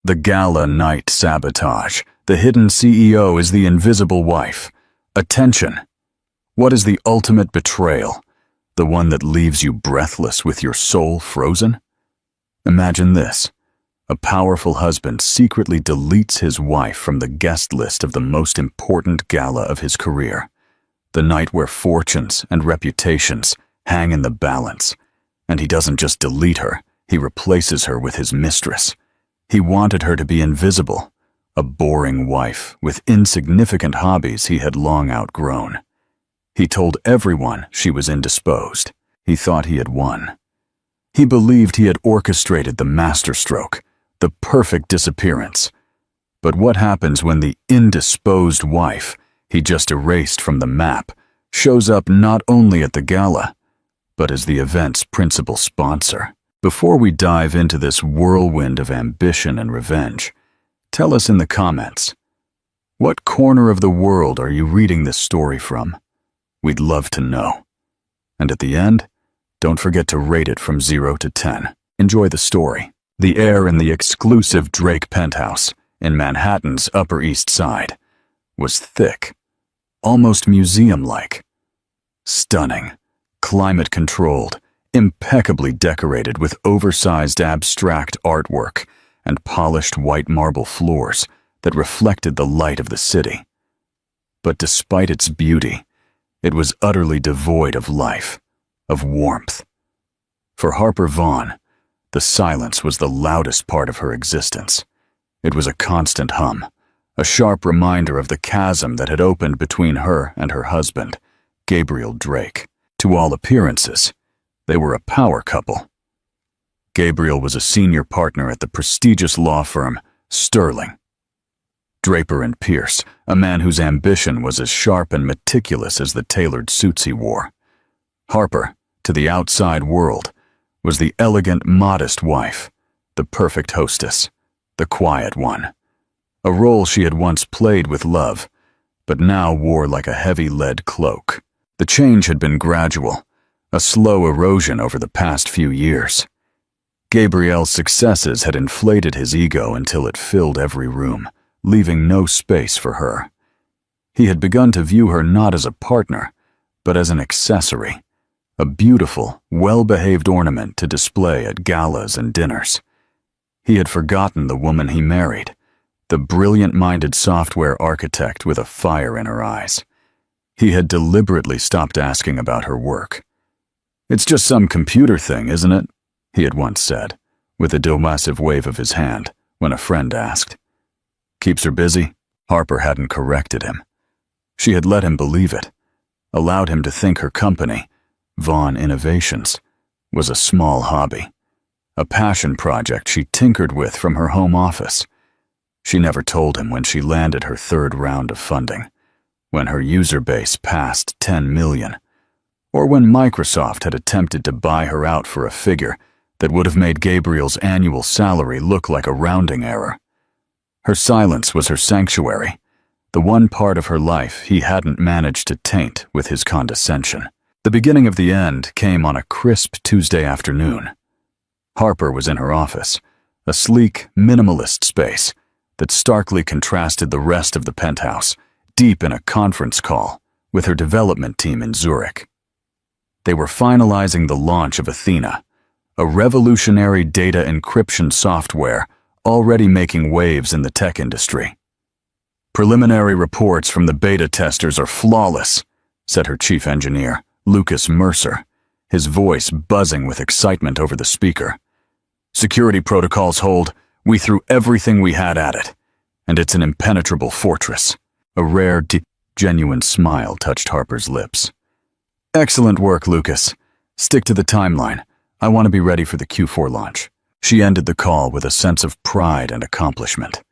The Gala night sabotage. The hidden CEO is the invisible wife. Attention! What is the ultimate betrayal? The one that leaves you breathless with your soul frozen? Imagine this. A powerful husband secretly deletes his wife from the guest list of the most important gala of his career. The night where fortunes and reputations hang in the balance. And he doesn't just delete her, he replaces her with his mistress. He wanted her to be invisible, a boring wife with insignificant hobbies he had long outgrown. He told everyone she was indisposed. He thought he had won. He believed he had orchestrated the masterstroke, the perfect disappearance. But what happens when the indisposed wife he just erased from the map shows up not only at the gala, but as the event's principal sponsor? Before we dive into this whirlwind of ambition and revenge, tell us in the comments, what corner of the world are you reading this story from? We'd love to know. And at the end, don't forget to rate it from 0 to 10. Enjoy the story. The air in the exclusive Drake penthouse in Manhattan's Upper East Side was thick, almost museum-like. Stunning, climate-controlled, impeccably decorated with oversized abstract artwork and polished white marble floors that reflected the light of the city. But despite its beauty, it was utterly devoid of life, of warmth. For Harper Vaughn, the silence was the loudest part of her existence. It was a constant hum, a sharp reminder of the chasm that had opened between her and her husband, Gabriel Drake. To all appearances, they were a power couple. Gabriel was a senior partner at the prestigious law firm Sterling. Draper and Pierce, a man whose ambition was as sharp and meticulous as the tailored suits he wore. Harper, to the outside world, was the elegant, modest wife, the perfect hostess, the quiet one. A role she had once played with love, but now wore like a heavy lead cloak. The change had been gradual, a slow erosion over the past few years. Gabriel's successes had inflated his ego until it filled every room, leaving no space for her. He had begun to view her not as a partner, but as an accessory, a beautiful, well-behaved ornament to display at galas and dinners. He had forgotten the woman he married, the brilliant-minded software architect with a fire in her eyes. He had deliberately stopped asking about her work. "It's just some computer thing, isn't it?" he had once said, with a derisive wave of his hand, when a friend asked. "Keeps her busy?" Harper hadn't corrected him. She had let him believe it, allowed him to think her company, Vaughn Innovations, was a small hobby, a passion project she tinkered with from her home office. She never told him when she landed her third round of funding, when her user base passed 10 million, or when Microsoft had attempted to buy her out for a figure that would have made Gabriel's annual salary look like a rounding error. Her silence was her sanctuary, the one part of her life he hadn't managed to taint with his condescension. The beginning of the end came on a crisp Tuesday afternoon. Harper was in her office, a sleek, minimalist space that starkly contrasted the rest of the penthouse, deep in a conference call with her development team in Zurich. They were finalizing the launch of Athena, a revolutionary data encryption software already making waves in the tech industry. "Preliminary reports from the beta testers are flawless," said her chief engineer, Lucas Mercer, his voice buzzing with excitement over the speaker. "Security protocols hold. We threw everything we had at it, and it's an impenetrable fortress." A rare, genuine smile touched Harper's lips. "Excellent work, Lucas. Stick to the timeline. I want to be ready for the Q4 launch." She ended the call with a sense of pride and accomplishment,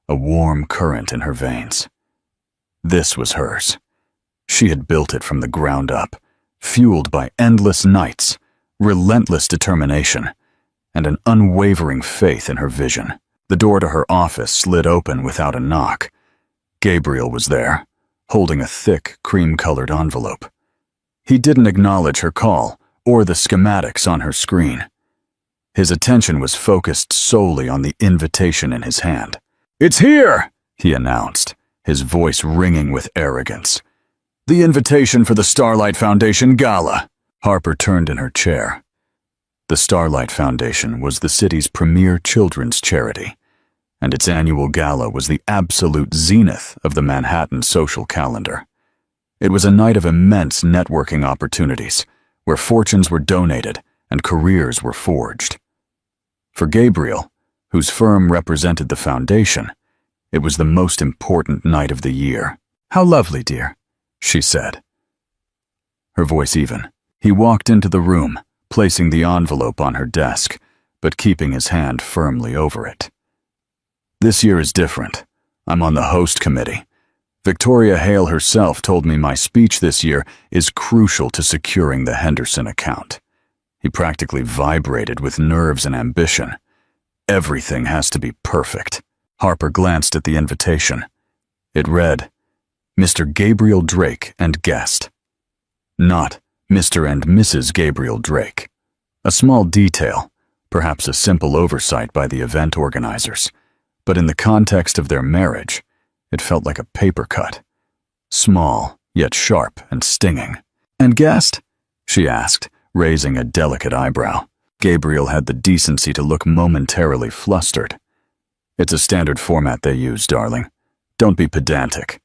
a warm current in her veins. This was hers. She had built it from the ground up, fueled by endless nights, relentless determination, and an unwavering faith in her vision. The door to her office slid open without a knock. Gabriel was there, holding a thick, cream-colored envelope. He didn't acknowledge her call or the schematics on her screen. His attention was focused solely on the invitation in his hand. "It's here!" he announced, his voice ringing with arrogance. "The invitation for the Starlight Foundation Gala." Harper turned in her chair. The Starlight Foundation was the city's premier children's charity, and its annual gala was the absolute zenith of the Manhattan social calendar. It was a night of immense networking opportunities, where fortunes were donated and careers were forged. For Gabriel, whose firm represented the foundation, it was the most important night of the year. "How lovely, dear," she said, her voice even. He walked into the room, placing the envelope on her desk, but keeping his hand firmly over it. "This year is different. I'm on the host committee. Victoria Hale herself told me my speech this year is crucial to securing the Henderson account." He practically vibrated with nerves and ambition. Everything has to be perfect. Harper glanced at the invitation. It read, "Mr. Gabriel Drake and guest." Not Mr. and Mrs. Gabriel Drake. A small detail, perhaps a simple oversight by the event organizers, but in the context of their marriage, it felt like a paper cut. Small, yet sharp and stinging. "And guest?" she asked, raising a delicate eyebrow. Gabriel had the decency to look momentarily flustered. "It's a standard format they use, darling. Don't be pedantic.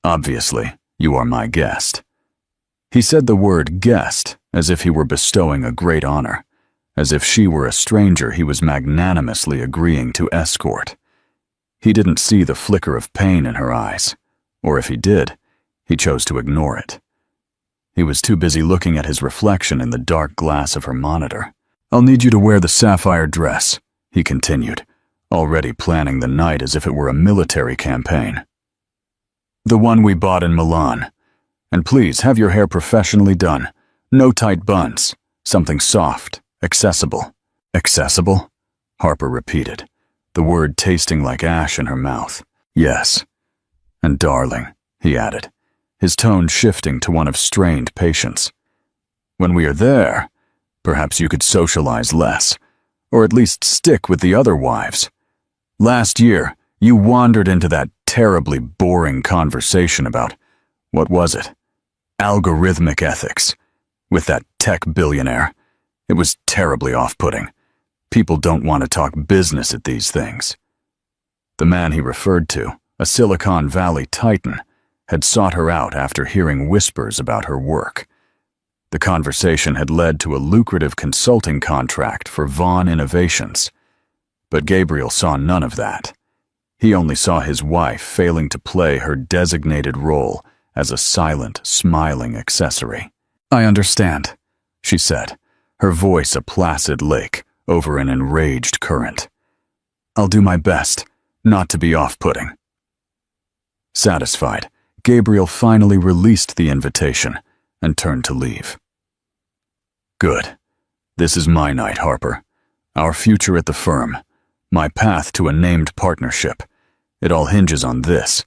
Obviously, you are my guest." He said the word guest as if he were bestowing a great honor, as if she were a stranger he was magnanimously agreeing to escort. He didn't see the flicker of pain in her eyes, or if he did, he chose to ignore it. He was too busy looking at his reflection in the dark glass of her monitor. "I'll need you to wear the sapphire dress," he continued, already planning the night as if it were a military campaign. "The one we bought in Milan. And please have your hair professionally done. No tight buns. Something soft, accessible." "Accessible?" Harper repeated, the word tasting like ash in her mouth. "Yes. And darling," he added, his tone shifting to one of strained patience. "When we are there, perhaps you could socialize less, or at least stick with the other wives. Last year, you wandered into that terribly boring conversation about, what was it? Algorithmic ethics. With that tech billionaire. It was terribly off-putting. People don't want to talk business at these things." The man he referred to, a Silicon Valley titan, had sought her out after hearing whispers about her work. The conversation had led to a lucrative consulting contract for Vaughn Innovations. But Gabriel saw none of that. He only saw his wife failing to play her designated role as a silent, smiling accessory. "I understand," she said, her voice a placid lake over an enraged current. "I'll do my best not to be off-putting." Satisfied, Gabriel finally released the invitation and turned to leave. "Good. This is my night, Harper. Our future at the firm. My path to a named partnership. It all hinges on this.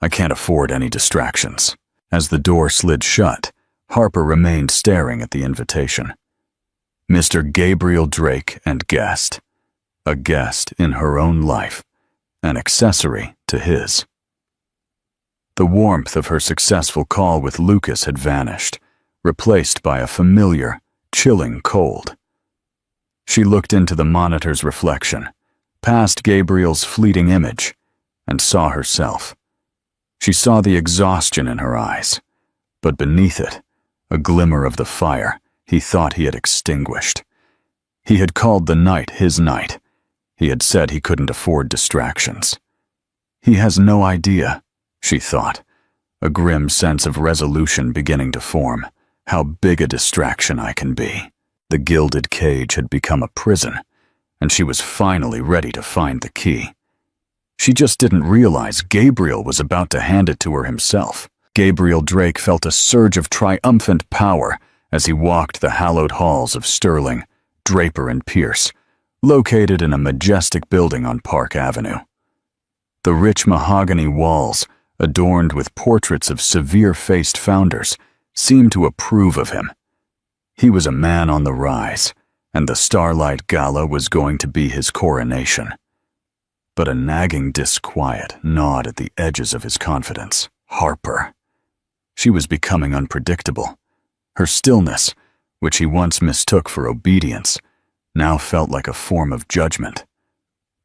I can't afford any distractions." As the door slid shut, Harper remained staring at the invitation. Mr. Gabriel Drake and guest. A guest in her own life, an accessory to his. The warmth of her successful call with Lucas had vanished, replaced by a familiar, chilling cold. She looked into the monitor's reflection, past Gabriel's fleeting image, and saw herself. She saw the exhaustion in her eyes, but beneath it, a glimmer of the fire he thought he had extinguished. He had called the night his night. He had said he couldn't afford distractions. He has no idea, she thought, a grim sense of resolution beginning to form, how big a distraction I can be. The gilded cage had become a prison, and she was finally ready to find the key. She just didn't realize Gabriel was about to hand it to her himself. Gabriel Drake felt a surge of triumphant power as he walked the hallowed halls of Sterling, Draper and Pierce, located in a majestic building on Park Avenue. The rich mahogany walls, adorned with portraits of severe-faced founders, seemed to approve of him. He was a man on the rise, and the Starlight Gala was going to be his coronation. But a nagging disquiet gnawed at the edges of his confidence. Harper. She was becoming unpredictable. Her stillness, which he once mistook for obedience, now felt like a form of judgment.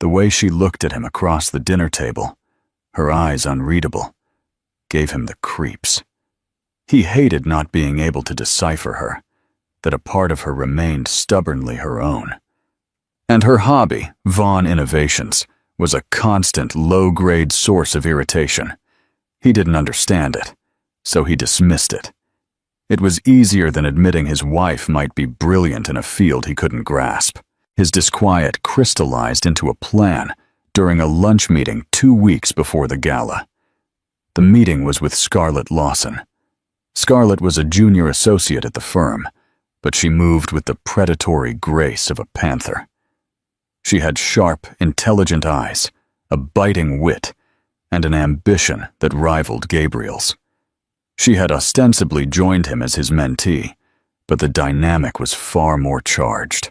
The way she looked at him across the dinner table, her eyes unreadable, gave him the creeps. He hated not being able to decipher her, that a part of her remained stubbornly her own. And her hobby, Vaughn Innovations, was a constant low-grade source of irritation. He didn't understand it, so he dismissed it. It was easier than admitting his wife might be brilliant in a field he couldn't grasp. His disquiet crystallized into a plan during a lunch meeting 2 weeks before the gala. The meeting was with Scarlett Lawson. Scarlett was a junior associate at the firm, but she moved with the predatory grace of a panther. She had sharp, intelligent eyes, a biting wit, and an ambition that rivaled Gabriel's. She had ostensibly joined him as his mentee, but the dynamic was far more charged.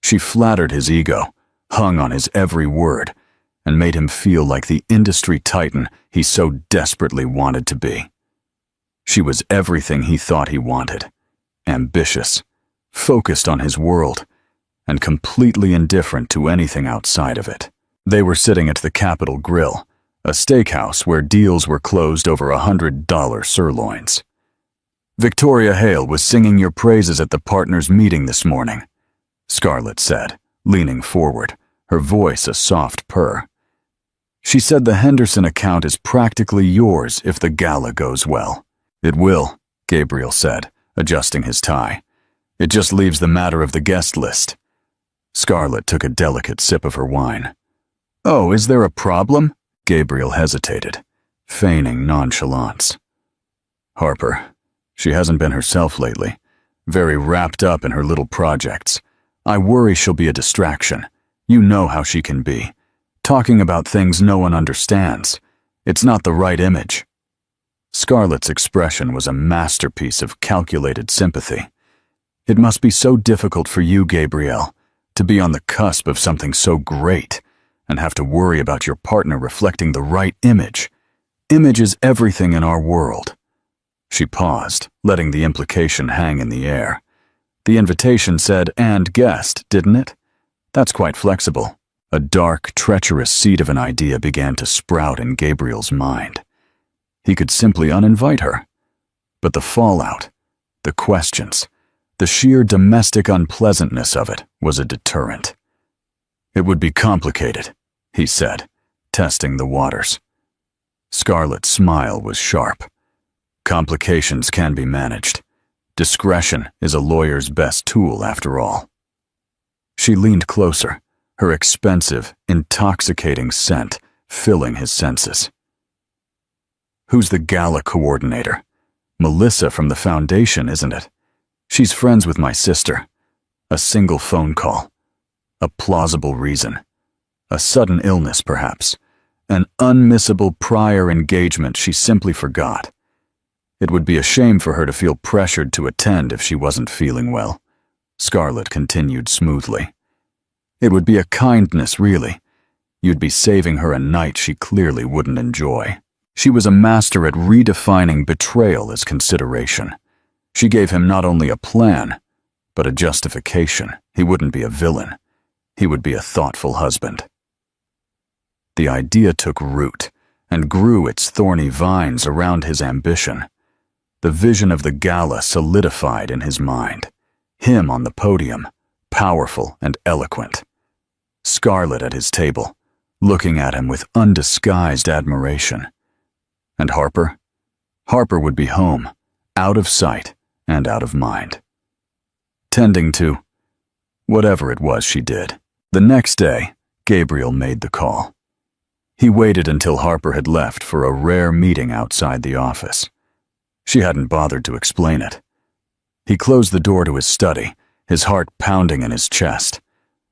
She flattered his ego, hung on his every word, and made him feel like the industry titan he so desperately wanted to be. She was everything he thought he wanted, ambitious, focused on his world, and completely indifferent to anything outside of it. They were sitting at the Capitol Grill, a steakhouse where deals were closed over $100 sirloins. "Victoria Hale was singing your praises at the partners' meeting this morning," Scarlett said, leaning forward, her voice a soft purr. "She said the Henderson account is practically yours if the gala goes well." "It will," Gabriel said, adjusting his tie. "It just leaves the matter of the guest list." Scarlett took a delicate sip of her wine. "Oh, is there a problem?" Gabriel hesitated, feigning nonchalance. "Harper. She hasn't been herself lately, very wrapped up in her little projects. I worry she'll be a distraction. You know how she can be. Talking about things no one understands. It's not the right image." Scarlett's expression was a masterpiece of calculated sympathy. "It must be so difficult for you, Gabrielle, to be on the cusp of something so great and have to worry about your partner reflecting the right image. Image is everything in our world." She paused, letting the implication hang in the air. The invitation said, "and guest," didn't it? That's quite flexible. A dark, treacherous seed of an idea began to sprout in Gabriel's mind. He could simply uninvite her. But the fallout, the questions, the sheer domestic unpleasantness of it was a deterrent. "It would be complicated," he said, testing the waters. Scarlett's smile was sharp. "Complications can be managed. Discretion is a lawyer's best tool, after all." She leaned closer, her expensive, intoxicating scent filling his senses. "Who's the gala coordinator? Melissa from the foundation, isn't it? She's friends with my sister. A single phone call. A plausible reason. A sudden illness, perhaps. An unmissable prior engagement she simply forgot. It would be a shame for her to feel pressured to attend if she wasn't feeling well," Scarlett continued smoothly. "It would be a kindness, really. You'd be saving her a night she clearly wouldn't enjoy." She was a master at redefining betrayal as consideration. She gave him not only a plan, but a justification. He wouldn't be a villain. He would be a thoughtful husband. The idea took root and grew its thorny vines around his ambition. The vision of the gala solidified in his mind. Him on the podium, powerful and eloquent. Scarlett at his table, looking at him with undisguised admiration. And Harper? Harper would be home, out of sight and out of mind. Tending to whatever it was she did. The next day, Gabriel made the call. He waited until Harper had left for a rare meeting outside the office. She hadn't bothered to explain it. He closed the door to his study, his heart pounding in his chest.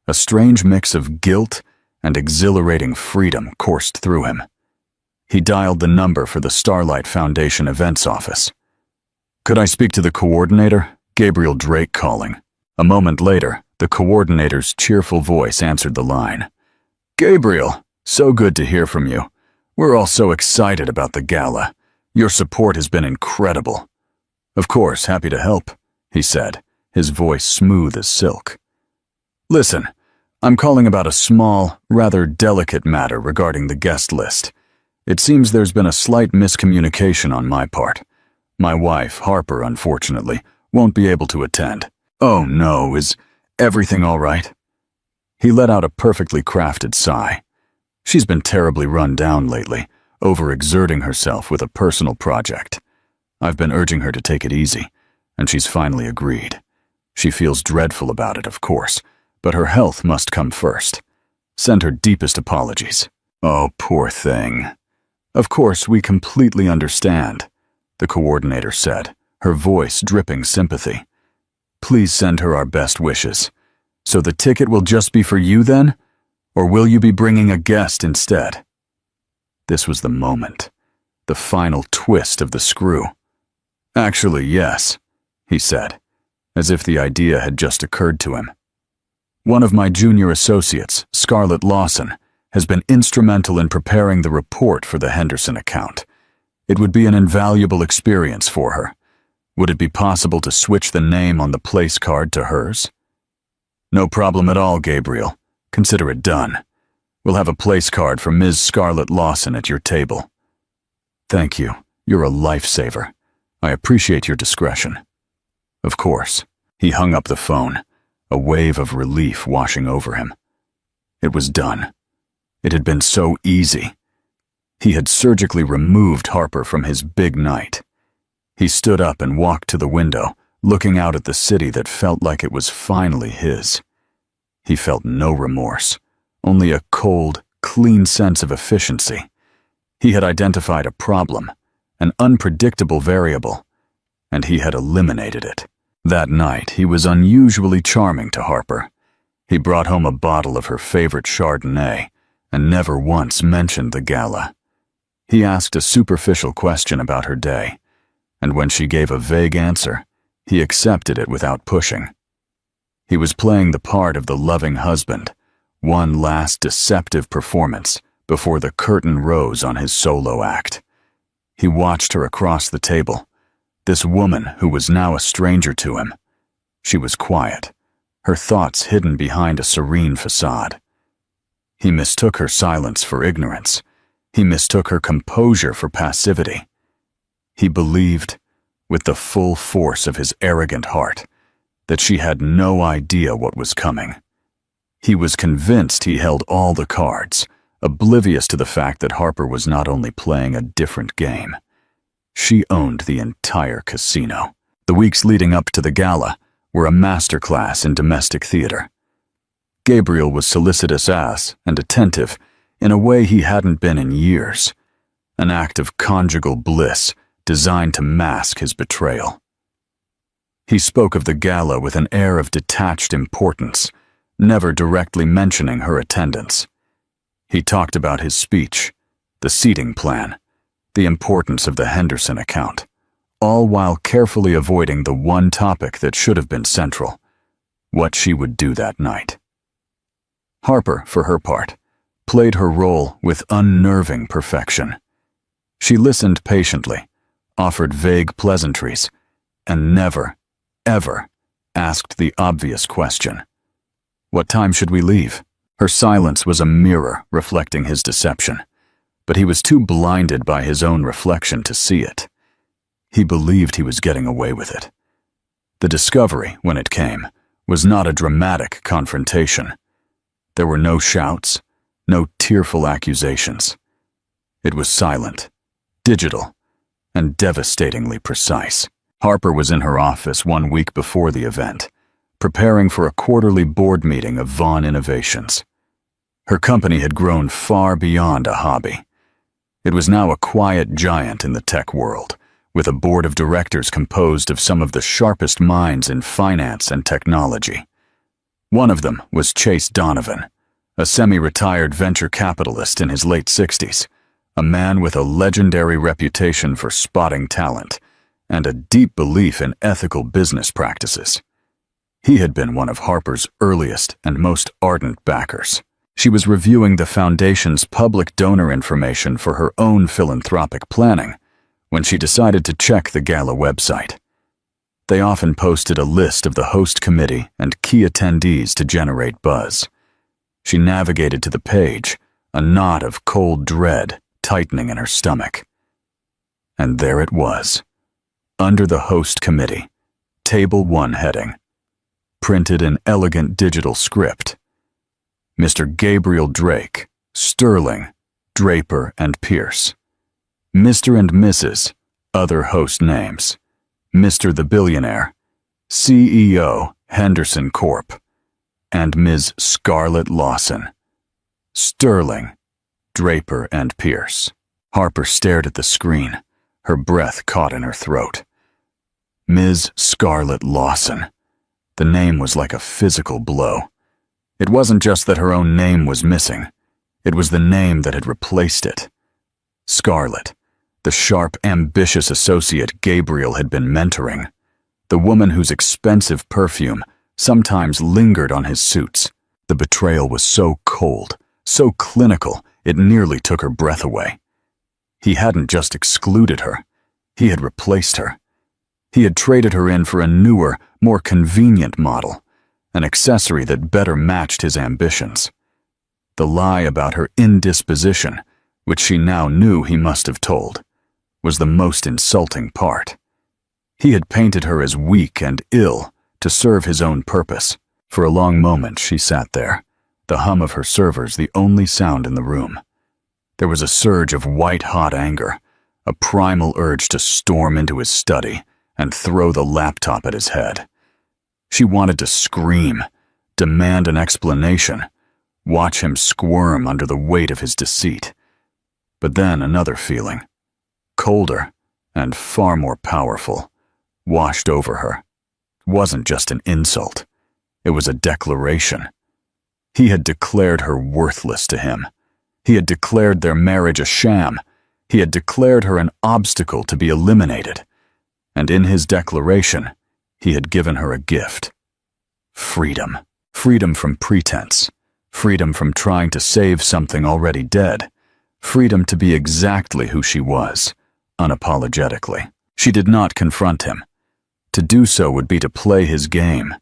A strange mix of guilt and exhilarating freedom coursed through him. He dialed the number for the Starlight Foundation events office. "Could I speak to the coordinator? Gabriel Drake calling." A moment later, the coordinator's cheerful voice answered the line. "Gabriel, so good to hear from you. We're all so excited about the gala. Your support has been incredible." "Of course, happy to help," he said, his voice smooth as silk. "Listen, I'm calling about a small, rather delicate matter regarding the guest list. It seems there's been a slight miscommunication on my part. My wife, Harper, unfortunately, won't be able to attend." "Oh no, is everything all right?" He let out a perfectly crafted sigh. She's been terribly run down lately, overexerting herself with a personal project. I've been urging her to take it easy, and she's finally agreed. She feels dreadful about it, of course, but her health must come first. Send her deepest apologies. "Oh, poor thing." "Of course, we completely understand," the coordinator said, her voice dripping sympathy. "Please send her our best wishes. So the ticket will just be for you then? Or will you be bringing a guest instead?" This was the moment, the final twist of the screw. "Actually, yes," he said, as if the idea had just occurred to him. "One of my junior associates, Scarlett Lawson, has been instrumental in preparing the report for the Henderson account. It would be an invaluable experience for her. Would it be possible to switch the name on the place card to hers?" "No problem at all, Gabriel. Consider it done. We'll have a place card for Ms. Scarlett Lawson at your table." "Thank you. You're a lifesaver. I appreciate your discretion." "Of course." He hung up the phone, a wave of relief washing over him. It was done. It had been so easy. He had surgically removed Harper from his big night. He stood up and walked to the window, looking out at the city that felt like it was finally his. He felt no remorse, only a cold, clean sense of efficiency. He had identified a problem, an unpredictable variable, and he had eliminated it. That night, he was unusually charming to Harper. He brought home a bottle of her favorite Chardonnay and never once mentioned the gala. He asked a superficial question about her day, and when she gave a vague answer, he accepted it without pushing. He was playing the part of the loving husband, one last deceptive performance before the curtain rose on his solo act. He watched her across the table, this woman who was now a stranger to him. She was quiet, her thoughts hidden behind a serene facade. He mistook her silence for ignorance. He mistook her composure for passivity. He believed, with the full force of his arrogant heart, that she had no idea what was coming. He was convinced he held all the cards, oblivious to the fact that Harper was not only playing a different game. She owned the entire casino. The weeks leading up to the gala were a masterclass in domestic theater. Gabriel was solicitous as and attentive in a way he hadn't been in years, an act of conjugal bliss designed to mask his betrayal. He spoke of the gala with an air of detached importance, never directly mentioning her attendance. He talked about his speech, the seating plan, the importance of the Henderson account, all while carefully avoiding the one topic that should have been central, what she would do that night. Harper, for her part, played her role with unnerving perfection. She listened patiently, offered vague pleasantries, and never, ever asked the obvious question. "What time should we leave?" Her silence was a mirror reflecting his deception, but he was too blinded by his own reflection to see it. He believed he was getting away with it. The discovery, when it came, was not a dramatic confrontation. There were no shouts, no tearful accusations. It was silent, digital, and devastatingly precise. Harper was in her office 1 week before the event, preparing for a quarterly board meeting of Vaughn Innovations. Her company had grown far beyond a hobby. It was now a quiet giant in the tech world, with a board of directors composed of some of the sharpest minds in finance and technology. One of them was Chase Donovan, a semi-retired venture capitalist in his late 60s, a man with a legendary reputation for spotting talent and a deep belief in ethical business practices. He had been one of Harper's earliest and most ardent backers. She was reviewing the foundation's public donor information for her own philanthropic planning when she decided to check the Gala website. They often posted a list of the host committee and key attendees to generate buzz. She navigated to the page, a knot of cold dread tightening in her stomach. And there it was, under the host committee, Table 1 heading, printed in elegant digital script. Mr. Gabriel Drake, Sterling, Draper, and Pierce. Mr. and Mrs., other host names. Mr. the Billionaire, CEO, Henderson Corp., and Ms. Scarlett Lawson. Sterling, Draper, and Pierce. Harper stared at the screen, her breath caught in her throat. Ms. Scarlett Lawson. The name was like a physical blow. It wasn't just that her own name was missing. It was the name that had replaced it. Scarlett, the sharp, ambitious associate Gabriel had been mentoring. The woman whose expensive perfume sometimes lingered on his suits. The betrayal was so cold, so clinical, it nearly took her breath away. He hadn't just excluded her. He had replaced her. He had traded her in for a newer, more convenient model, an accessory that better matched his ambitions. The lie about her indisposition, which she now knew he must have told, was the most insulting part. He had painted her as weak and ill to serve his own purpose. For a long moment she sat there, the hum of her servers the only sound in the room. There was a surge of white-hot anger, a primal urge to storm into his study and throw the laptop at his head. She wanted to scream, demand an explanation, watch him squirm under the weight of his deceit. But then another feeling, colder and far more powerful, washed over her. It wasn't just an insult. It was a declaration. He had declared her worthless to him. He had declared their marriage a sham. He had declared her an obstacle to be eliminated. And in his declaration, he had given her a gift. Freedom. Freedom from pretense. Freedom from trying to save something already dead. Freedom to be exactly who she was, unapologetically. She did not confront him. To do so would be to play his game,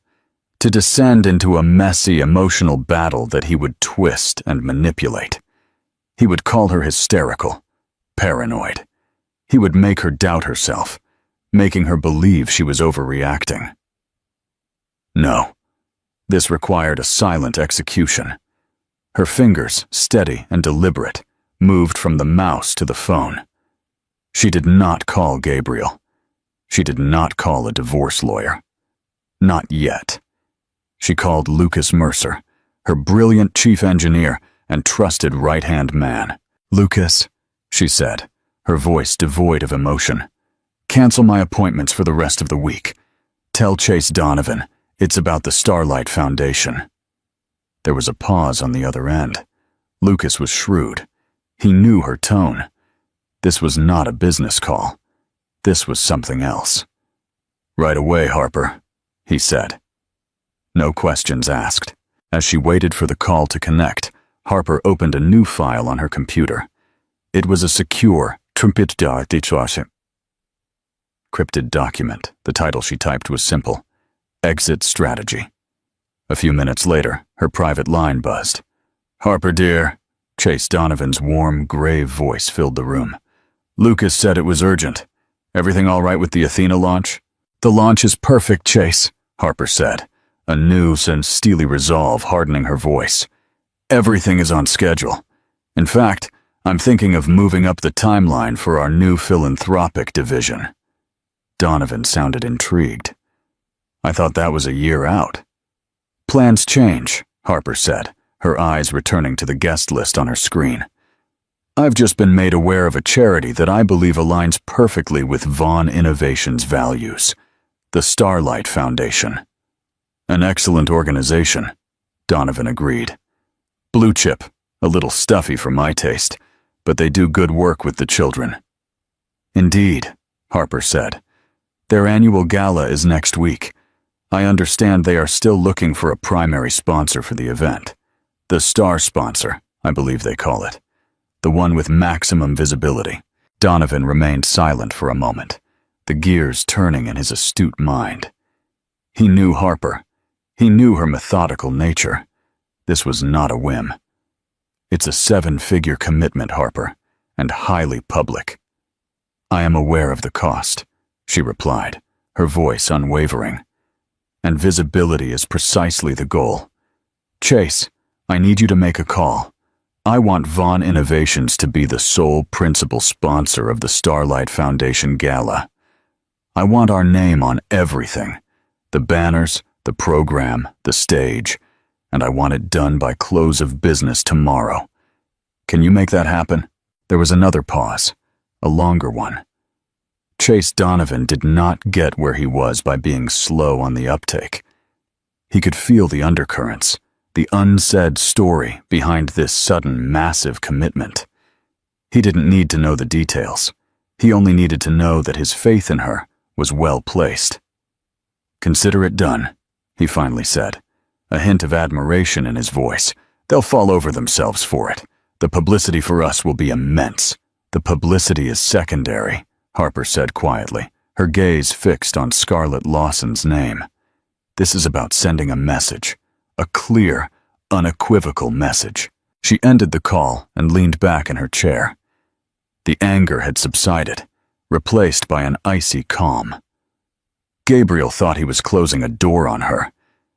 to descend into a messy, emotional battle that he would twist and manipulate. He would call her hysterical, paranoid. He would make her doubt herself, making her believe she was overreacting. No, this required a silent execution. Her fingers, steady and deliberate, moved from the mouse to the phone. She did not call Gabriel. She did not call a divorce lawyer. Not yet. She called Lucas Mercer, her brilliant chief engineer and trusted right-hand man. "Lucas," she said, her voice devoid of emotion. "Cancel my appointments for the rest of the week. Tell Chase Donovan it's about the Starlight Foundation." There was a pause on the other end. Lucas was shrewd. He knew her tone. This was not a business call. This was something else. "Right away, Harper," he said. No questions asked. As she waited for the call to connect, Harper opened a new file on her computer. It was a secure, crypted document. The title she typed was simple: Exit Strategy. A few minutes later, her private line buzzed. "Harper, dear," Chase Donovan's warm, grave voice filled the room. "Lucas said it was urgent. Everything all right with the Athena launch?" "The launch is perfect, Chase," Harper said, a new and steely resolve hardening her voice. "Everything is on schedule. In fact, I'm thinking of moving up the timeline for our new philanthropic division." Donovan sounded intrigued. "I thought that was a year out." "Plans change," Harper said, her eyes returning to the guest list on her screen. "I've just been made aware of a charity that I believe aligns perfectly with Vaughn Innovation's values, the Starlight Foundation." "An excellent organization," Donovan agreed. "Blue chip, a little stuffy for my taste, but they do good work with the children." "Indeed," Harper said. "Their annual gala is next week. I understand they are still looking for a primary sponsor for the event. The star sponsor, I believe they call it. The one with maximum visibility. Donovan remained silent for a moment, the gears turning in his astute mind. He knew Harper. He knew her methodical nature. This was not a whim. It's a 7-figure commitment, Harper, and highly public. I am aware of the cost, she replied, her voice unwavering. And visibility is precisely the goal. Chase, I need you to make a call. I want Vaughn Innovations to be the sole principal sponsor of the Starlight Foundation Gala. I want our name on everything. The banners, the program, the stage, and I want it done by close of business tomorrow. Can you make that happen? There was another pause, a longer one. Chase Donovan did not get where he was by being slow on the uptake. He could feel the undercurrents, the unsaid story behind this sudden, massive commitment. He didn't need to know the details. He only needed to know that his faith in her was well placed. Consider it done, he finally said, a hint of admiration in his voice. They'll fall over themselves for it. The publicity for us will be immense. The publicity is secondary, Harper said quietly, her gaze fixed on Scarlett Lawson's name. This is about sending a message, a clear, unequivocal message. She ended the call and leaned back in her chair. The anger had subsided, replaced by an icy calm. Gabriel thought he was closing a door on her.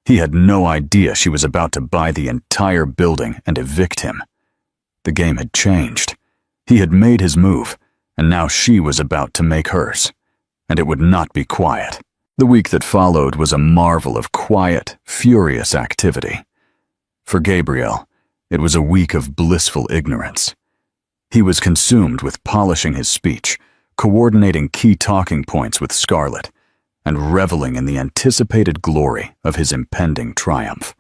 He had no idea she was about to buy the entire building and evict him. The game had changed. He had made his move, and now she was about to make hers. And it would not be quiet. The week that followed was a marvel of quiet, furious activity. For Gabriel, it was a week of blissful ignorance. He was consumed with polishing his speech, coordinating key talking points with Scarlett, and reveling in the anticipated glory of his impending triumph.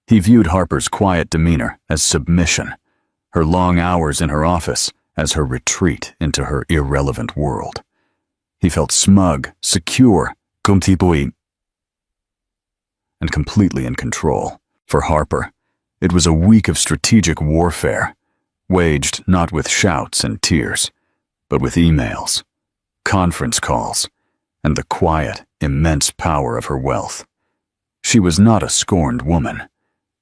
He viewed Harper's quiet demeanor as submission, her long hours in her office as her retreat into her irrelevant world. He felt smug, secure, and completely in control. For Harper, it was a week of strategic warfare, waged not with shouts and tears, but with emails, conference calls, and the quiet, immense power of her wealth. She was not a scorned woman.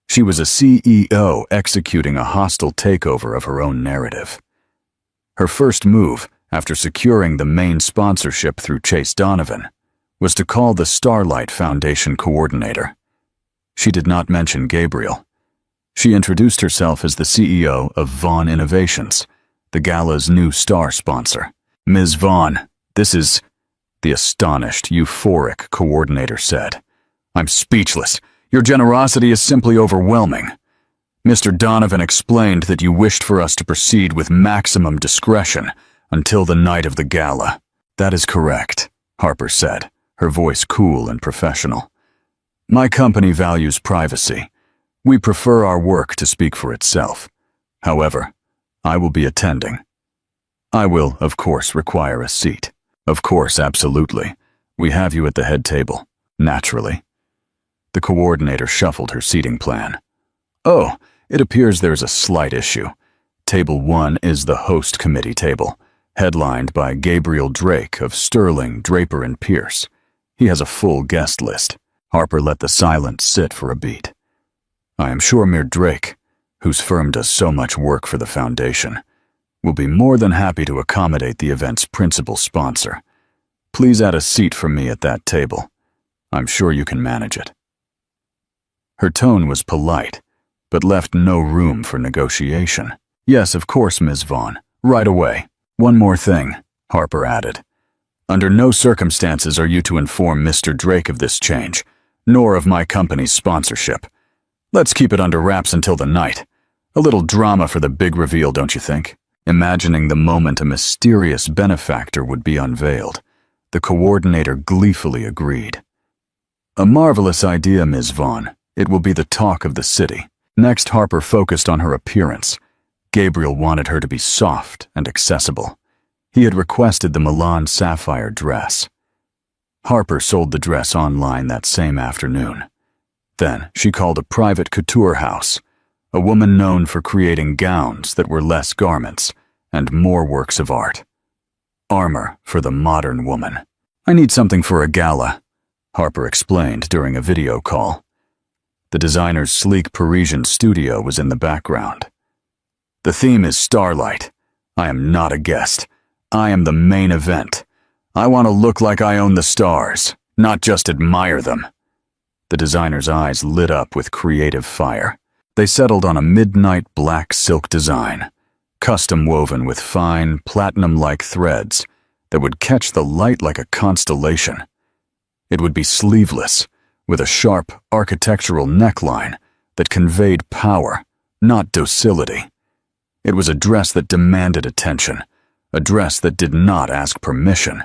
She was a CEO executing a hostile takeover of her own narrative. Her first move, after securing the main sponsorship through Chase Donovan, was to call the Starlight Foundation coordinator. She did not mention Gabriel. She introduced herself as the CEO of Vaughn Innovations, the Gala's new star sponsor. Ms. Vaughn, this is, the astonished, euphoric coordinator said. I'm speechless. Your generosity is simply overwhelming. Mr. Donovan explained that you wished for us to proceed with maximum discretion until the night of the gala. That is correct, Harper said, her voice cool and professional. My company values privacy. We prefer our work to speak for itself. However, I will be attending. I will, of course, require a seat. Of course, absolutely. We have you at the head table, naturally. The coordinator shuffled her seating plan. Oh, it appears there's a slight issue. Table 1 is the host committee table, headlined by Gabriel Drake of Sterling, Draper & Pierce. He has a full guest list. Harper let the silence sit for a beat. I am sure Mir Drake, whose firm does so much work for the foundation, will be more than happy to accommodate the event's principal sponsor. Please add a seat for me at that table. I'm sure you can manage it. Her tone was polite, but left no room for negotiation. Yes, of course, Ms. Vaughn. Right away. One more thing, Harper added. Under no circumstances are you to inform Mr. Drake of this change, nor of my company's sponsorship. Let's keep it under wraps until the night. A little drama for the big reveal, don't you think? Imagining the moment a mysterious benefactor would be unveiled, the coordinator gleefully agreed. A marvelous idea, Ms. Vaughn. It will be the talk of the city. Next, Harper focused on her appearance. Gabriel wanted her to be soft and accessible. He had requested the Milan sapphire dress. Harper sold the dress online that same afternoon. Then she called a private couture house, a woman known for creating gowns that were less garments and more works of art. Armor for the modern woman. "I need something for a gala," Harper explained during a video call. The designer's sleek Parisian studio was in the background. "The theme is starlight. I am not a guest. I am the main event. I want to look like I own the stars, not just admire them." The designer's eyes lit up with creative fire. They settled on a midnight black silk design, custom woven with fine, platinum-like threads that would catch the light like a constellation. It would be sleeveless, with a sharp, architectural neckline that conveyed power, not docility. It was a dress that demanded attention, a dress that did not ask permission.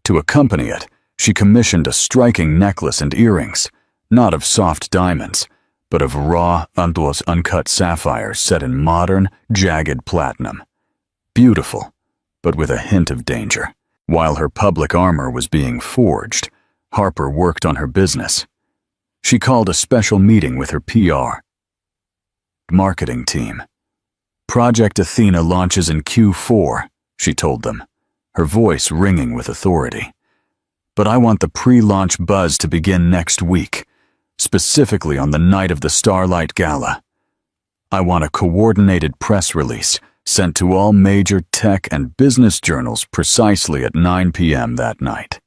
To accompany it, she commissioned a striking necklace and earrings, not of soft diamonds, but of raw, uncut sapphires set in modern, jagged platinum. Beautiful, but with a hint of danger. While her public armor was being forged, Harper worked on her business. She called a special meeting with her PR marketing team. "Project Athena launches in Q4, she told them, her voice ringing with authority. "But I want the pre-launch buzz to begin next week, specifically on the night of the Starlight Gala. I want a coordinated press release sent to all major tech and business journals precisely at 9 p.m. that night.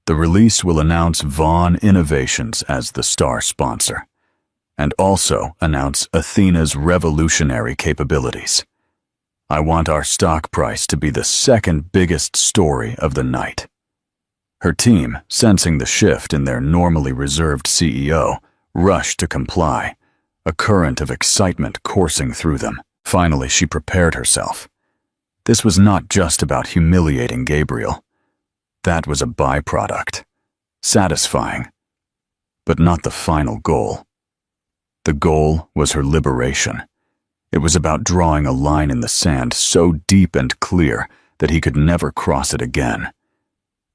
The release will announce Vaughn Innovations as the star sponsor, and also announce Athena's revolutionary capabilities. I want our stock price to be the second biggest story of the night." Her team, sensing the shift in their normally reserved CEO, rushed to comply, a current of excitement coursing through them. Finally, she prepared herself. This was not just about humiliating Gabriel. That was a byproduct, satisfying, but not the final goal. The goal was her liberation. It was about drawing a line in the sand so deep and clear that he could never cross it again.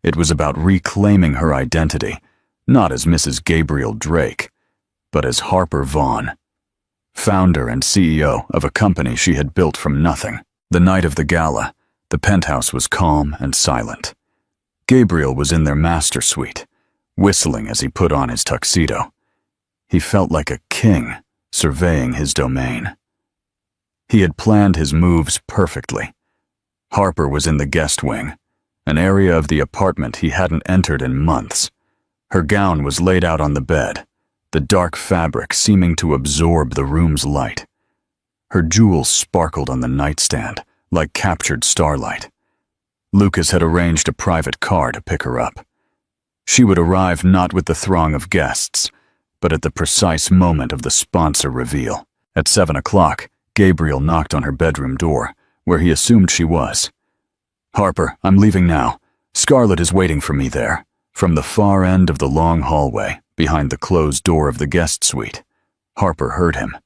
It was about reclaiming her identity, not as Mrs. Gabriel Drake, but as Harper Vaughn, founder and CEO of a company she had built from nothing. The night of the gala, the penthouse was calm and silent. Gabriel was in their master suite, whistling as he put on his tuxedo. He felt like a king surveying his domain. He had planned his moves perfectly. Harper was in the guest wing, an area of the apartment he hadn't entered in months. Her gown was laid out on the bed, the dark fabric seeming to absorb the room's light. Her jewels sparkled on the nightstand like captured starlight. Lucas had arranged a private car to pick her up. She would arrive not with the throng of guests, but at the precise moment of the sponsor reveal. At 7 o'clock, Gabriel knocked on her bedroom door, where he assumed she was. "Harper, I'm leaving now. Scarlett is waiting for me there." From the far end of the long hallway, behind the closed door of the guest suite, Harper heard him.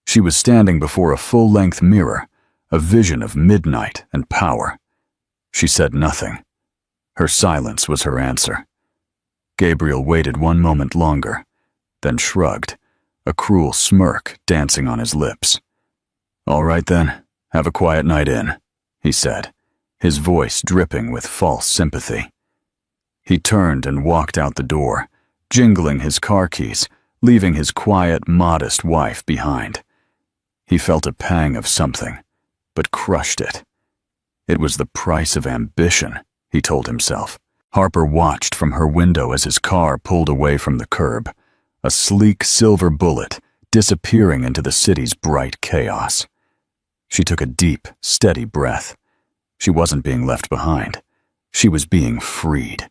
She was standing before a full-length mirror, a vision of midnight and power. She said nothing. Her silence was her answer. Gabriel waited one moment longer, then shrugged, a cruel smirk dancing on his lips. "All right then, have a quiet night in," he said, his voice dripping with false sympathy. He turned and walked out the door, jingling his car keys, leaving his quiet, modest wife behind. He felt a pang of something, but crushed it. It was the price of ambition, he told himself. Harper watched from her window as his car pulled away from the curb, a sleek silver bullet disappearing into the city's bright chaos. She took a deep, steady breath. She wasn't being left behind. She was being freed.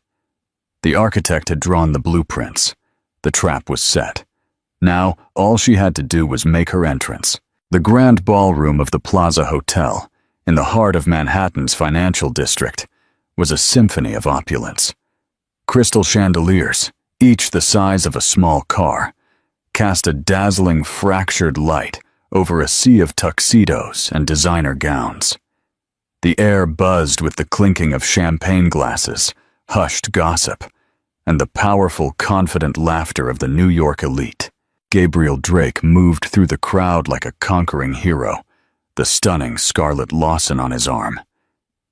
The architect had drawn the blueprints. The trap was set. Now, all she had to do was make her entrance. The grand ballroom of the Plaza Hotel, in the heart of Manhattan's financial district, was a symphony of opulence. Crystal chandeliers, each the size of a small car, cast a dazzling fractured light over a sea of tuxedos and designer gowns. The air buzzed with the clinking of champagne glasses, hushed gossip, and the powerful, confident laughter of the New York elite. Gabriel Drake moved through the crowd like a conquering hero, the stunning Scarlett Lawson on his arm.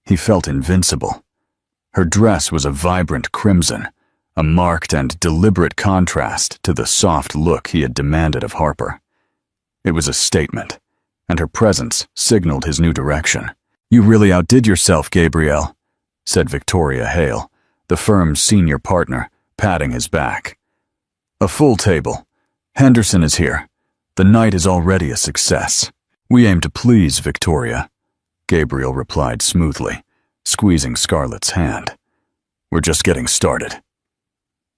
He felt invincible. Her dress was a vibrant crimson, a marked and deliberate contrast to the soft look he had demanded of Harper. It was a statement, and her presence signaled his new direction. "You really outdid yourself, Gabriel," said Victoria Hale, the firm's senior partner, patting his back. "A full table. Henderson is here. The night is already a success." "We aim to please, Victoria," Gabriel replied smoothly, squeezing Scarlett's hand. "We're just getting started."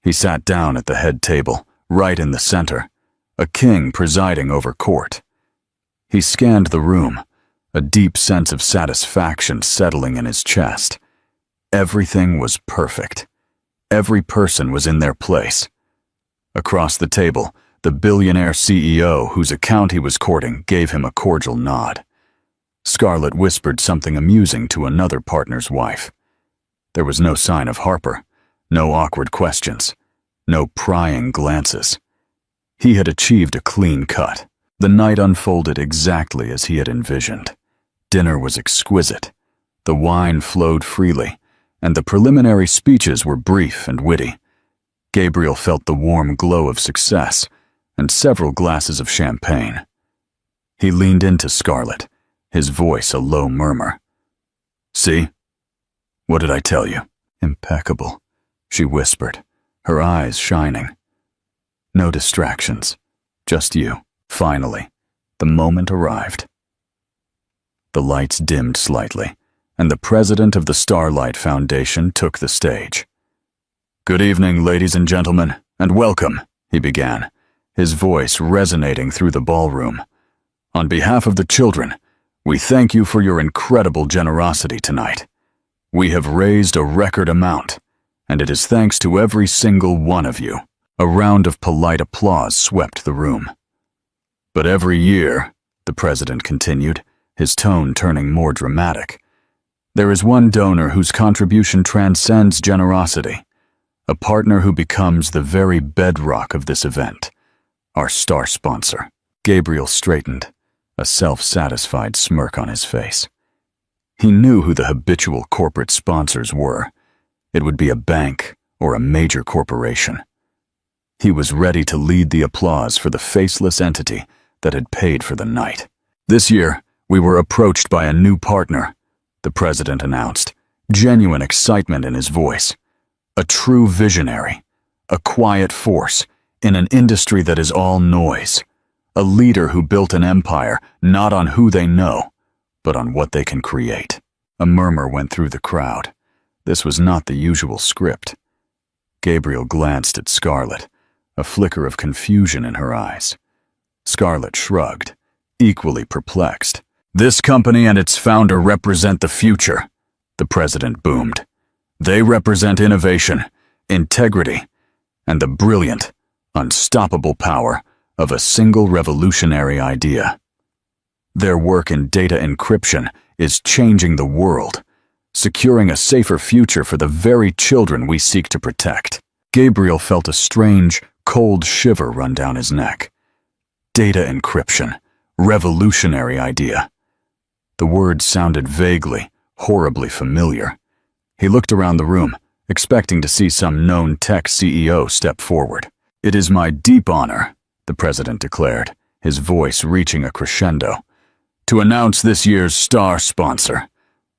He sat down at the head table, right in the center, a king presiding over court. He scanned the room, a deep sense of satisfaction settling in his chest. Everything was perfect. Every person was in their place. Across the table, the billionaire CEO whose account he was courting gave him a cordial nod. Scarlett whispered something amusing to another partner's wife. There was no sign of Harper, no awkward questions, no prying glances. He had achieved a clean cut. The night unfolded exactly as he had envisioned. Dinner was exquisite. The wine flowed freely, and the preliminary speeches were brief and witty. Gabriel felt the warm glow of success and several glasses of champagne. He leaned into Scarlett, his voice a low murmur. "See? What did I tell you?" "Impeccable," she whispered, her eyes shining. "No distractions, just you." Finally, the moment arrived. The lights dimmed slightly, and the president of the Starlight Foundation took the stage. "Good evening, ladies and gentlemen, and welcome," he began, his voice resonating through the ballroom. "On behalf of the children, we thank you for your incredible generosity tonight. We have raised a record amount, and it is thanks to every single one of you." A round of polite applause swept the room. "But every year," the president continued, his tone turning more dramatic, "there is one donor whose contribution transcends generosity, a partner who becomes the very bedrock of this event, our star sponsor." Gabriel straightened, a self-satisfied smirk on his face. He knew who the habitual corporate sponsors were. It would be a bank or a major corporation. He was ready to lead the applause for the faceless entity that had paid for the night. "This year, we were approached by a new partner," the president announced, genuine excitement in his voice. "A true visionary, a quiet force in an industry that is all noise. A leader who built an empire not on who they know, but on what they can create." A murmur went through the crowd. This was not the usual script. Gabriel glanced at Scarlett, a flicker of confusion in her eyes. Scarlett shrugged, equally perplexed. "This company and its founder represent the future," the president boomed. "They represent innovation, integrity, and the brilliant, unstoppable power of a single revolutionary idea. Their work in data encryption is changing the world, securing a safer future for the very children we seek to protect." Gabriel felt a strange, cold shiver run down his neck. Data encryption, revolutionary idea. The words sounded vaguely, horribly familiar. He looked around the room, expecting to see some known tech CEO step forward. "It is my deep honor," the president declared, his voice reaching a crescendo, "to announce this year's star sponsor,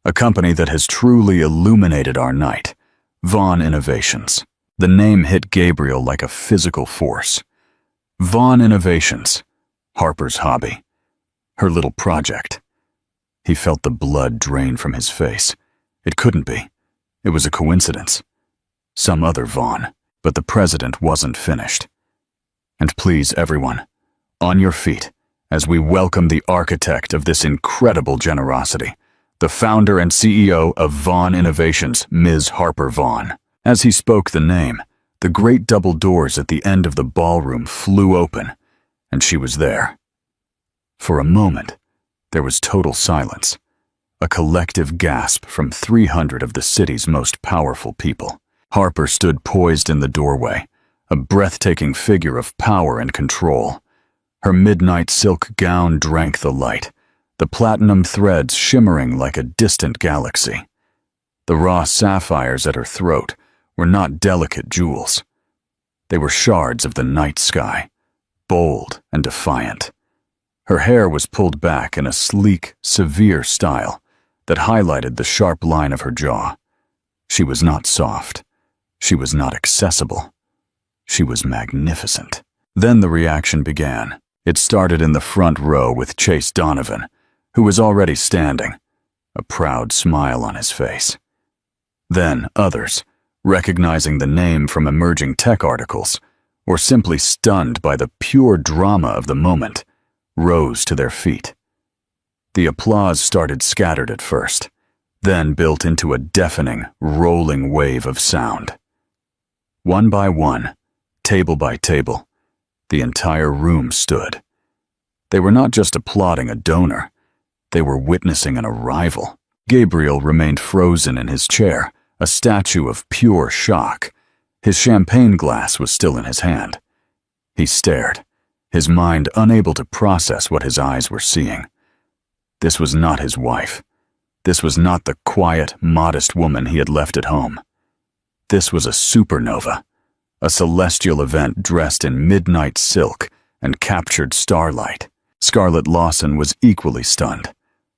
a company that has truly illuminated our night, Vaughn Innovations." The name hit Gabriel like a physical force. Vaughn Innovations, Harper's hobby, her little project. He felt the blood drain from his face. It couldn't be. It was a coincidence. Some other Vaughn. But the president wasn't finished. "And please, everyone, on your feet, as we welcome the architect of this incredible generosity, the founder and CEO of Vaughn Innovations, Ms. Harper Vaughn." As he spoke the name, the great double doors at the end of the ballroom flew open, and she was there. For a moment, there was total silence, a collective gasp from 300 of the city's most powerful people. Harper stood poised in the doorway, a breathtaking figure of power and control. Her midnight silk gown drank the light, the platinum threads shimmering like a distant galaxy. The raw sapphires at her throat were not delicate jewels. They were shards of the night sky, bold and defiant. Her hair was pulled back in a sleek, severe style that highlighted the sharp line of her jaw. She was not soft. She was not accessible. She was magnificent. Then the reaction began. It started in the front row with Chase Donovan, who was already standing, a proud smile on his face. Then others, recognizing the name from emerging tech articles, or simply stunned by the pure drama of the moment, rose to their feet. The applause started scattered at first, then built into a deafening, rolling wave of sound. One by one, table by table, the entire room stood. They were not just applauding a donor, they were witnessing an arrival. Gabriel remained frozen in his chair, a statue of pure shock. His champagne glass was still in his hand. He stared, his mind unable to process what his eyes were seeing. This was not his wife. This was not the quiet, modest woman he had left at home. This was a supernova, a celestial event dressed in midnight silk and captured starlight. Scarlett Lawson was equally stunned,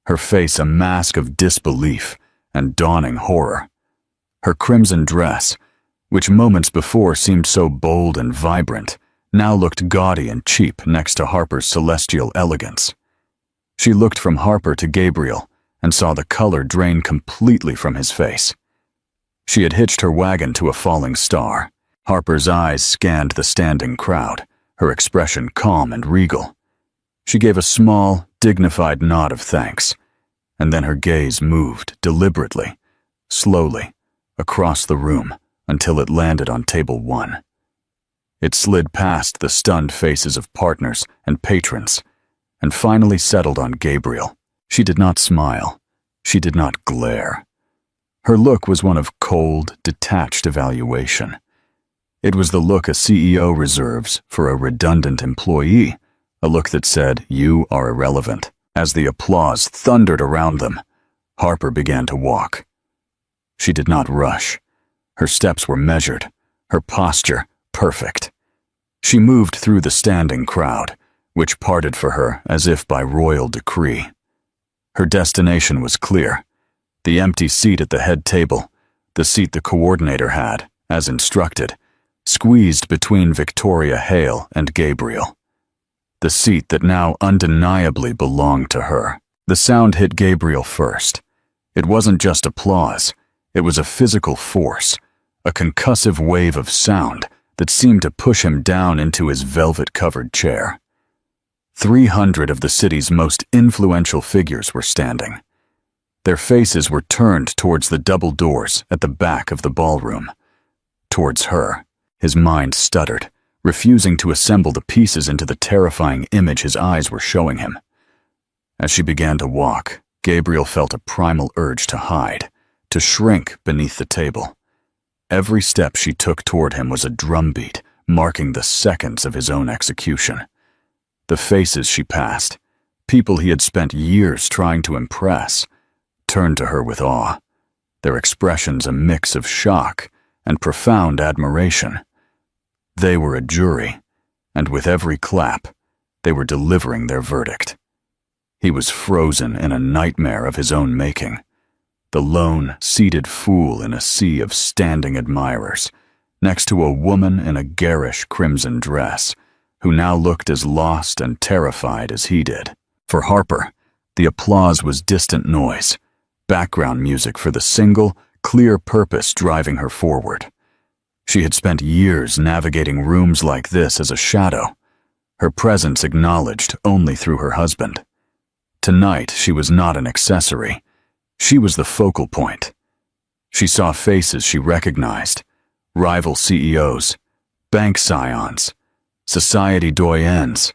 her face a mask of disbelief and dawning horror. Her crimson dress, which moments before seemed so bold and vibrant, now looked gaudy and cheap next to Harper's celestial elegance. She looked from Harper to Gabriel and saw the color drain completely from his face. She had hitched her wagon to a falling star. Harper's eyes scanned the standing crowd, her expression calm and regal. She gave a small, dignified nod of thanks, and then her gaze moved deliberately, slowly, across the room until it landed on table 1. It slid past the stunned faces of partners and patrons, and finally settled on Gabriel. She did not smile. She did not glare. Her look was one of cold, detached evaluation. It was the look a CEO reserves for a redundant employee, a look that said, "You are irrelevant." As the applause thundered around them, Harper began to walk. She did not rush. Her steps were measured, her posture perfect. She moved through the standing crowd, which parted for her as if by royal decree. Her destination was clear: the empty seat at the head table, the seat the coordinator had, as instructed, squeezed between Victoria Hale and Gabriel. The seat that now undeniably belonged to her. The sound hit Gabriel first. It wasn't just applause, it was a physical force, a concussive wave of sound that seemed to push him down into his velvet-covered chair. 300 of the city's most influential figures were standing. Their faces were turned towards the double doors at the back of the ballroom. Towards her. His mind stuttered, refusing to assemble the pieces into the terrifying image his eyes were showing him. As she began to walk, Gabriel felt a primal urge to hide, to shrink beneath the table. Every step she took toward him was a drumbeat, marking the seconds of his own execution. The faces she passed, people he had spent years trying to impress, turned to her with awe, their expressions a mix of shock and profound admiration. They were a jury, and with every clap, they were delivering their verdict. He was frozen in a nightmare of his own making, the lone, seated fool in a sea of standing admirers, next to a woman in a garish crimson dress, who now looked as lost and terrified as he did. For Harper, the applause was distant noise, background music for the single, clear purpose driving her forward. She had spent years navigating rooms like this as a shadow, her presence acknowledged only through her husband. Tonight, she was not an accessory. She was the focal point. She saw faces she recognized, rival CEOs, bank scions, society doyens,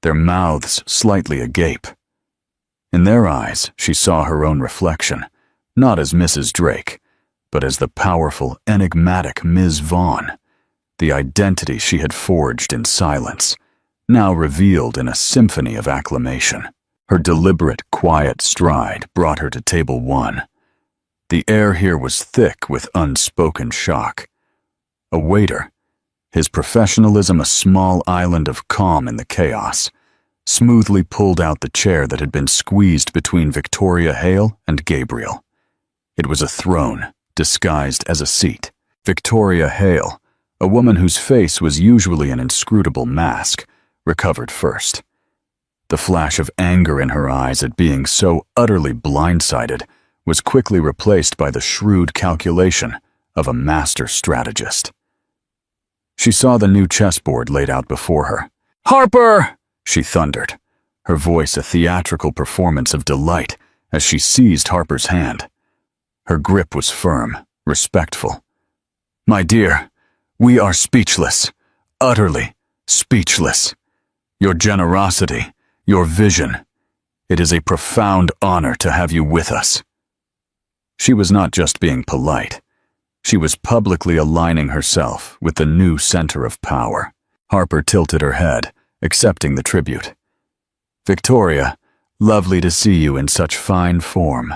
their mouths slightly agape. In their eyes, she saw her own reflection, not as Mrs. Drake, but as the powerful, enigmatic Ms. Vaughn, the identity she had forged in silence, now revealed in a symphony of acclamation. Her deliberate, quiet stride brought her to table 1. The air here was thick with unspoken shock. A waiter, his professionalism a small island of calm in the chaos, smoothly pulled out the chair that had been squeezed between Victoria Hale and Gabriel. It was a throne, disguised as a seat. Victoria Hale, a woman whose face was usually an inscrutable mask, recovered first. The flash of anger in her eyes at being so utterly blindsided was quickly replaced by the shrewd calculation of a master strategist. She saw the new chessboard laid out before her. "Harper!" she thundered, her voice a theatrical performance of delight as she seized Harper's hand. Her grip was firm, respectful. "My dear, we are speechless, utterly speechless. Your generosity, your vision, it is a profound honor to have you with us." She was not just being polite. She was publicly aligning herself with the new center of power. Harper tilted her head, accepting the tribute. "Victoria, lovely to see you in such fine form."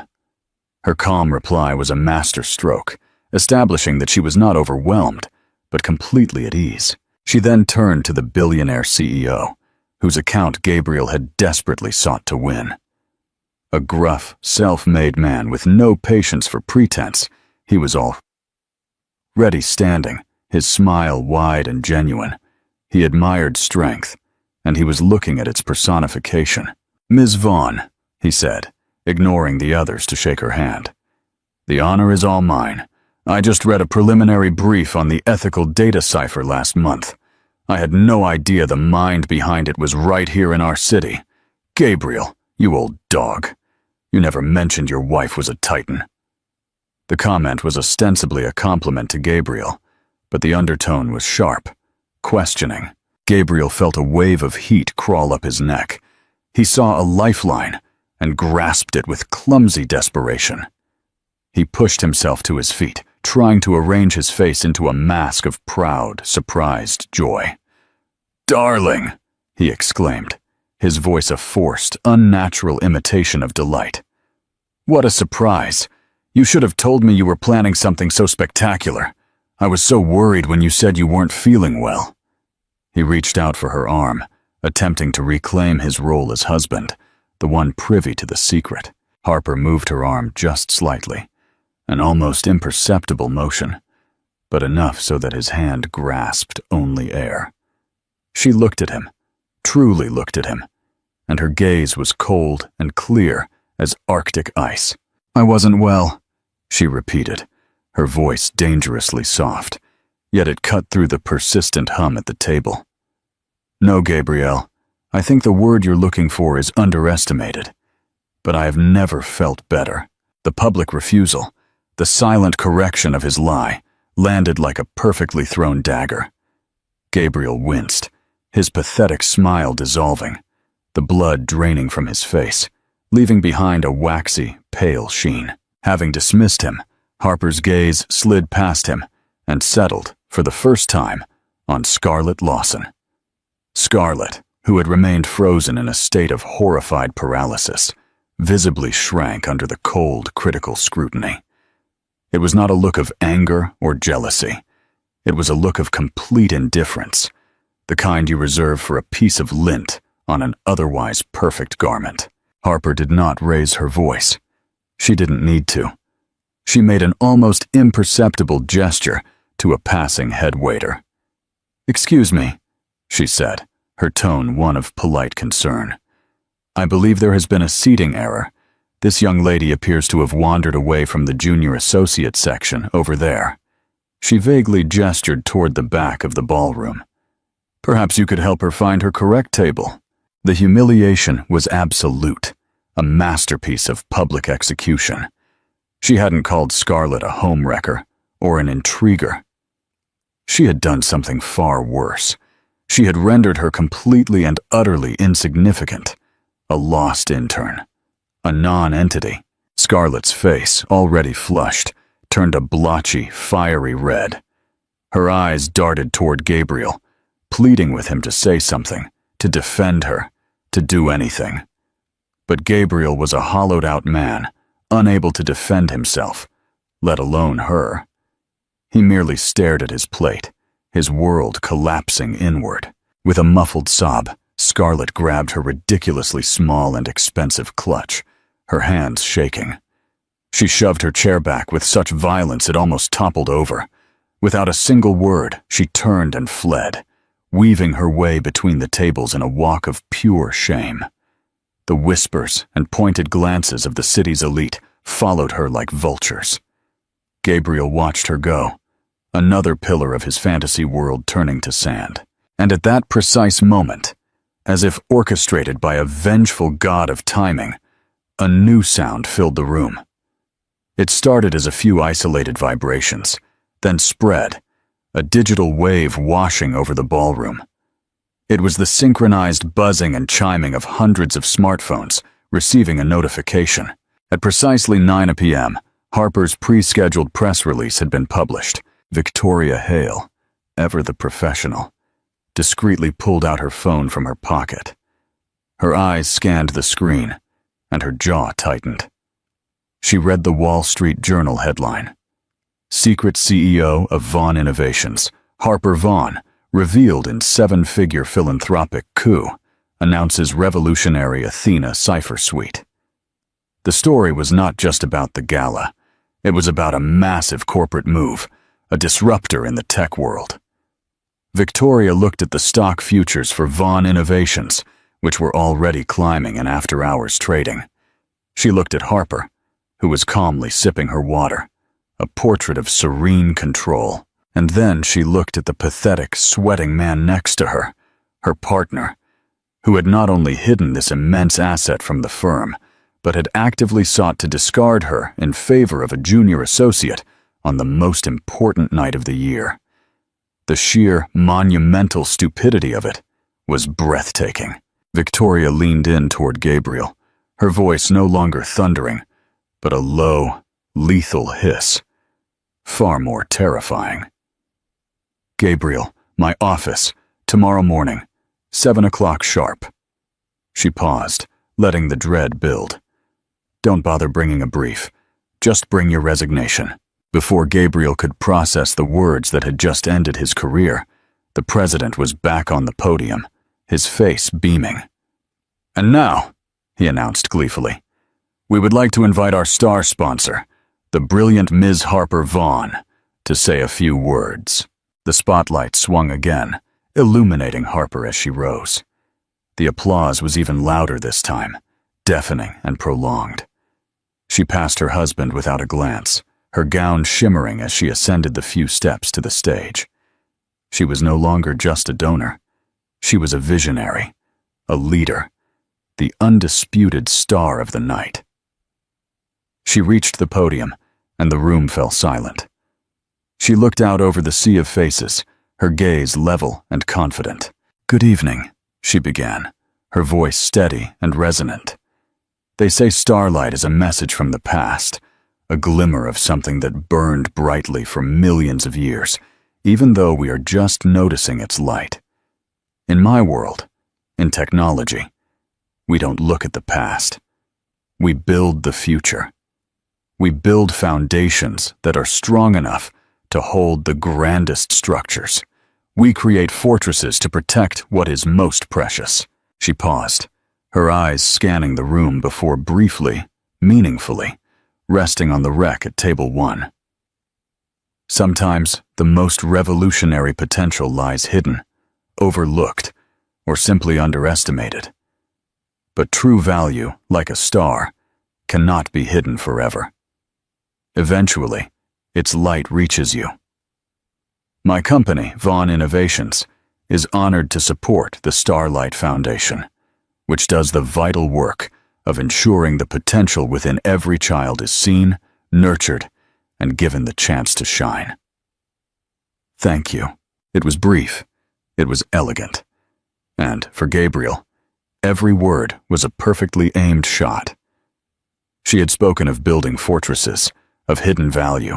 Her calm reply was a master stroke, establishing that she was not overwhelmed, but completely at ease. She then turned to the Billionaire CEO, whose account Gabriel had desperately sought to win. A gruff, self-made man with no patience for pretense, he was already standing, his smile wide and genuine. He admired strength, and he was looking at its personification. "Ms. Vaughn," he said, ignoring the others to shake her hand. "The honor is all mine. I just read a preliminary brief on the ethical data cipher last month. I had no idea the mind behind it was right here in our city. Gabriel, you old dog. You never mentioned your wife was a titan." The comment was ostensibly a compliment to Gabriel, but the undertone was sharp, questioning. Gabriel felt a wave of heat crawl up his neck. He saw a lifeline and grasped it with clumsy desperation. He pushed himself to his feet, trying to arrange his face into a mask of proud, surprised joy. "Darling!" he exclaimed, his voice a forced, unnatural imitation of delight. "What a surprise! You should have told me you were planning something so spectacular. I was so worried when you said you weren't feeling well." He reached out for her arm, attempting to reclaim his role as husband, the one privy to the secret. Harper moved her arm just slightly, an almost imperceptible motion, but enough so that his hand grasped only air. She looked at him, truly looked at him, and her gaze was cold and clear as Arctic ice. "I wasn't well," she repeated, her voice dangerously soft, yet it cut through the persistent hum at the table. "No, Gabrielle, I think the word you're looking for is underestimated, but I have never felt better." The public refusal, the silent correction of his lie, landed like a perfectly thrown dagger. Gabriel winced, his pathetic smile dissolving, the blood draining from his face, leaving behind a waxy, pale sheen. Having dismissed him, Harper's gaze slid past him and settled, for the first time, on Scarlett Lawson. Scarlett, who had remained frozen in a state of horrified paralysis, visibly shrank under the cold, critical scrutiny. It was not a look of anger or jealousy. It was a look of complete indifference, the kind you reserve for a piece of lint on an otherwise perfect garment. Harper did not raise her voice. She didn't need to. She made an almost imperceptible gesture to a passing head waiter. "Excuse me," she said, her tone one of polite concern. "I believe there has been a seating error. This young lady appears to have wandered away from the junior associate section over there." She vaguely gestured toward the back of the ballroom. "Perhaps you could help her find her correct table." The humiliation was absolute, a masterpiece of public execution. She hadn't called Scarlett a homewrecker or an intriguer. She had done something far worse. She had rendered her completely and utterly insignificant, a lost intern, a non-entity. Scarlett's face, already flushed, turned a blotchy, fiery red. Her eyes darted toward Gabriel, pleading with him to say something, to defend her, to do anything. But Gabriel was a hollowed-out man, unable to defend himself, let alone her. He merely stared at his plate, his world collapsing inward. With a muffled sob, Scarlett grabbed her ridiculously small and expensive clutch, her hands shaking. She shoved her chair back with such violence it almost toppled over. Without a single word, she turned and fled, weaving her way between the tables in a walk of pure shame. The whispers and pointed glances of the city's elite followed her like vultures. Gabriel watched her go, another pillar of his fantasy world turning to sand. And at that precise moment, as if orchestrated by a vengeful god of timing, a new sound filled the room. It started as a few isolated vibrations, then spread, a digital wave washing over the ballroom. It was the synchronized buzzing and chiming of hundreds of smartphones receiving a notification. At precisely 9 p.m., Harper's pre-scheduled press release had been published. Victoria Hale, ever the professional, discreetly pulled out her phone from her pocket. Her eyes scanned the screen, and her jaw tightened. She read the Wall Street Journal headline. Secret CEO of Vaughn Innovations, Harper Vaughn, revealed in seven-figure philanthropic coup, announces revolutionary Athena cipher suite. The story was not just about the Gala. It was about a massive corporate move, a disruptor in the tech world. Victoria looked at the stock futures for Vaughn Innovations, which were already climbing in after-hours trading. She looked at Harper, who was calmly sipping her water, a portrait of serene control. And then she looked at the pathetic, sweating man next to her, her partner, who had not only hidden this immense asset from the firm, but had actively sought to discard her in favor of a junior associate on the most important night of the year. The sheer, monumental stupidity of it was breathtaking. Victoria leaned in toward Gabriel, her voice no longer thundering, but a low, lethal hiss, far more terrifying. Gabriel, my office, tomorrow morning, 7 o'clock sharp. She paused, letting the dread build. Don't bother bringing a brief. Just bring your resignation. Before Gabriel could process the words that had just ended his career, the president was back on the podium, his face beaming. And now, he announced gleefully, we would like to invite our star sponsor, the brilliant Ms. Harper Vaughn, to say a few words. The spotlight swung again, illuminating Harper as she rose. The applause was even louder this time, deafening and prolonged. She passed her husband without a glance, her gown shimmering as she ascended the few steps to the stage. She was no longer just a donor. She was a visionary, a leader, the undisputed star of the night. She reached the podium, and the room fell silent. She looked out over the sea of faces, her gaze level and confident. Good evening, she began, her voice steady and resonant. They say starlight is a message from the past, a glimmer of something that burned brightly for millions of years, even though we are just noticing its light. In my world, in technology, we don't look at the past. We build the future. We build foundations that are strong enough to hold the grandest structures. We create fortresses to protect what is most precious. She paused, her eyes scanning the room before briefly, meaningfully, resting on the wreck at table 1. Sometimes the most revolutionary potential lies hidden, overlooked, or simply underestimated. But true value, like a star, cannot be hidden forever. Eventually, its light reaches you. My company, Vaughn Innovations, is honored to support the Starlight Foundation, which does the vital work of ensuring the potential within every child is seen, nurtured, and given the chance to shine. Thank you. It was brief. It was elegant. And, for Gabriel, every word was a perfectly aimed shot. She had spoken of building fortresses, of hidden value,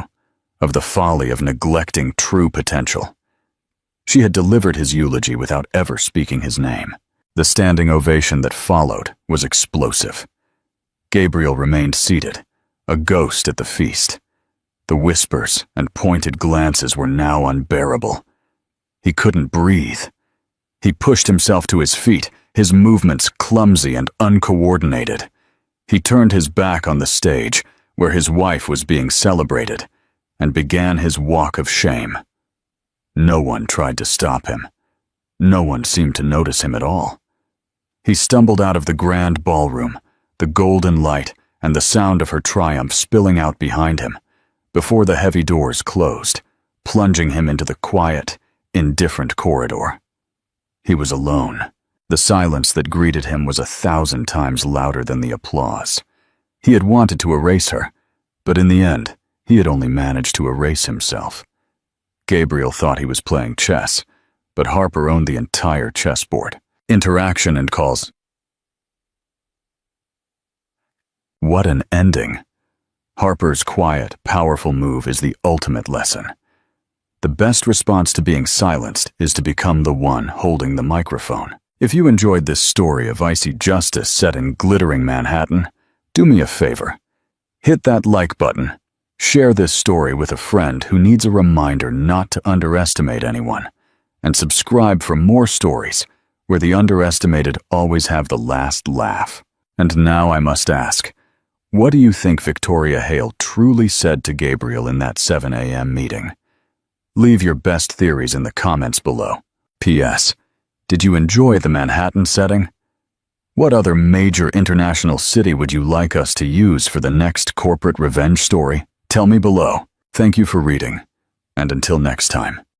of the folly of neglecting true potential. She had delivered his eulogy without ever speaking his name. The standing ovation that followed was explosive. Gabriel remained seated, a ghost at the feast. The whispers and pointed glances were now unbearable. He couldn't breathe. He pushed himself to his feet, his movements clumsy and uncoordinated. He turned his back on the stage, where his wife was being celebrated, and began his walk of shame. No one tried to stop him. No one seemed to notice him at all. He stumbled out of the grand ballroom, the golden light and the sound of her triumph spilling out behind him, before the heavy doors closed, plunging him into the quiet, indifferent corridor. He was alone. The silence that greeted him was 1,000 times louder than the applause. He had wanted to erase her, but in the end, he had only managed to erase himself. Gabriel thought he was playing chess, but Harper owned the entire chessboard. Interaction and calls. What an ending! Harper's quiet, powerful move is the ultimate lesson. The best response to being silenced is to become the one holding the microphone. If you enjoyed this story of icy justice set in glittering Manhattan, do me a favor. Hit that like button. Share this story with a friend who needs a reminder not to underestimate anyone. And subscribe for more stories where the underestimated always have the last laugh. And now I must ask, what do you think Victoria Hale truly said to Gabriel in that 7 a.m. meeting? Leave your best theories in the comments below. P.S. Did you enjoy the Manhattan setting? What other major international city would you like us to use for the next corporate revenge story? Tell me below. Thank you for reading, and until next time.